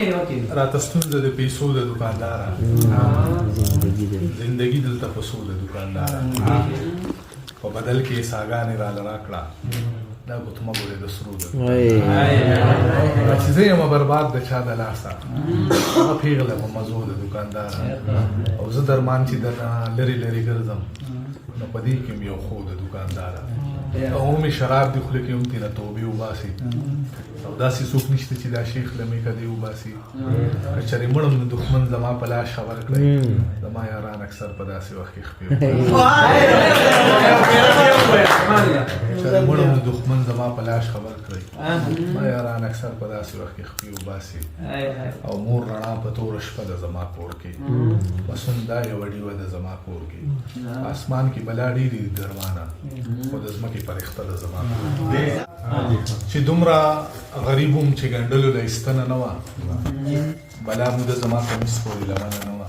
راته ستونزه د پیسو د دوکاندار زندگی دلته پسو د دوکاندار په بدل کې ساګانې را لراکړه دا ګوتمه ګورې د سرو د چې زه یم برباد د چا د لاسه هغه پیغله په مزو د دوکاندار او زه درمان چې درنه لرې لرې ګرځم نو په دې کې م یو خو د دوکاندار او مې شراب دی خوله کې هم تېنه توبې وباسي او داسې څوک نشته چې دا شیخ له مې کدې وباسي که چېرې مړم نو دښمن زما په لاس خبر کړئ زما یاران اکثر په داسې وخت کې خپې چېرې مړم نو دښمن زما په لاس خبر کړئ زما یاران اکثر په داسې وخت کې خپې وباسي او مور رڼا په توره شپه د زما کور کې بسون دا یوه ډیوه د زما کور کې اسمان کې بلا ډېرې درمانه خو د ځمکې فرښته د زما چې دومره غریب وم چې ګنډلو له ایستنه نه وه بلا مو د زما کمیس پورې لمنه نه وه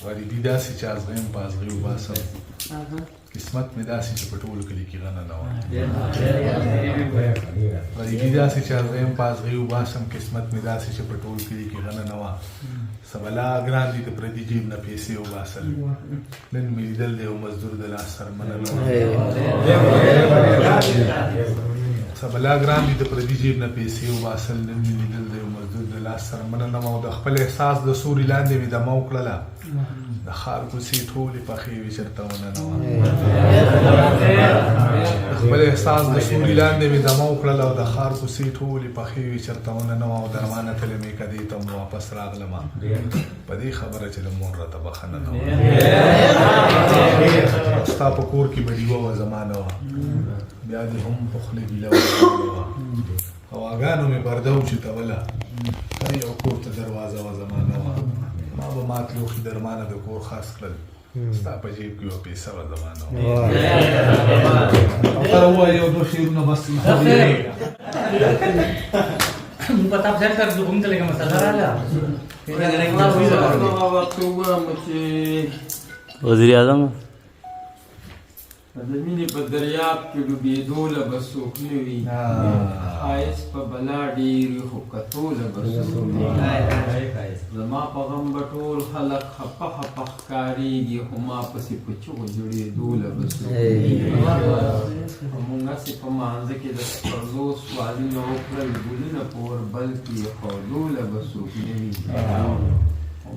غریبي داسې چې ازغیم په ازغي وباسم قسمت مې داسې چې په ټول کلي کې غنه نه وه غریبي داسې چې ازغیم په ازغي وباسم قسمت مې داسې چې په ټول کلي کې غنه نه وه سبلا ګران دي د پردي جیب نه پیسې وباسل نن مې لیدل دی یو مزدور د لاس سرمنه نه وه سبلا ګران دي د پردي جیب نه پیسې وباسل نن مې لیدل دی یو مزدور د لاس سرمنه نه وه او د خپل احساس د سوري لاندې مې دمه وکړله د ښار کوڅې ټولې پخې وې چېرته ونه نه وه د خپل احساس د سوري لاندې مې دمه وکړله او د ښار کوڅې ټولې پخې وې چېرته ونه نه وه او درمانه تلې مې کدې ته م واپس راغلمه په دې خبره چې د مور راته بښنه نه وه ستا په کور کې به ډیوه وه زما نه وه بیا دې هم په خولې ګیله وه هواګانو مې برده وچتوله هر یو کور ته دروازه وه زما نه وه ما به مات لوښي درمانه د کور خاص کړل ستا په جیب کې یوه پیسه وه زما نه وه او ته ووایه یو دوه شعرونه بس पता फिर कर जो घूमते लेगा मसाला डाला वज़ीर आज़म د مینې په دریاب کې ډوبېدو له به څوک نه وي ښایست په بلا ډېرې خو کتو له به څوک نه وي زما په غم به ټول خلک خپه خپه ښکارېږي خو ما پسې په چغو جوړېدو له به څوک نه وي موږ هسې په مانځه کې د سپرلو سوالونه وکړل ګلونه په اوربل کې ایښودو له به څوک نه وي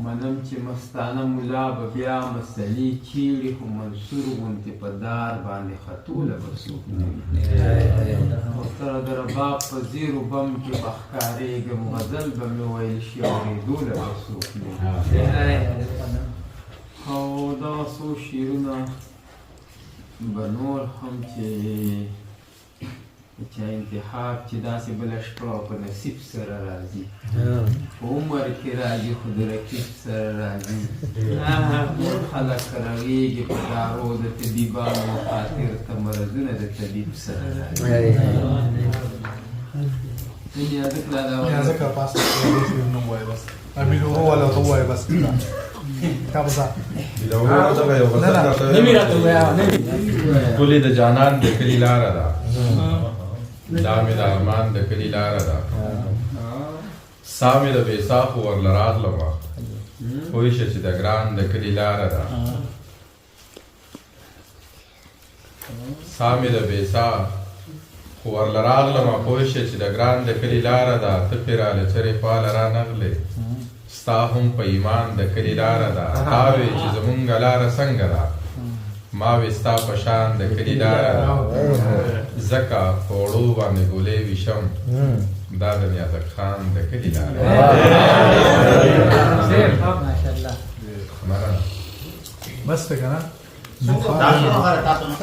منم چې مستانه ملا به بیا مسلې چیړي خو منصور غوندې په دار باندې خطوله به څوک نه وي کوتره د رباب په زیرو بم کې به ښکارېږم غزل به مې ویل شي اورېدو له به څوک نه وي او دغه څو شعرونه به نور هم چې چا انتخاب چې داسې بله شپه په نصیب سره راځي په عمر کې راځي خو د رقیب سره راځي نور خلک رغېږي په دارو د طبیبانو خاطر ته مرضونه د طبیب سره راځي یا ځکه پاسه نه ووایه بس امیر ووله ته ووایه بس کابزه ټولې د جانان د کلي لاره ده دا مې د ارمان د کلي لاره ده سا مې د بېسا خو ورله راغلمه پوه شه چې د ګران د کلي لاره ده سا مې د بېسا خو ورله راغلمه پوه شه چې د ګران د کلي لاره ده ته پرې راله چرې خواله رانغلې ستا هم په ایمان د کلي لاره ده تا وې چې زمونږ لاره څنګه ده ما وې ستا په شان د کلي لاره ده ځکه په وړو باندې ګولې ویشم دا د نیازک خان د کلي لاره بس ته که نه تاسو هغه تاسو نه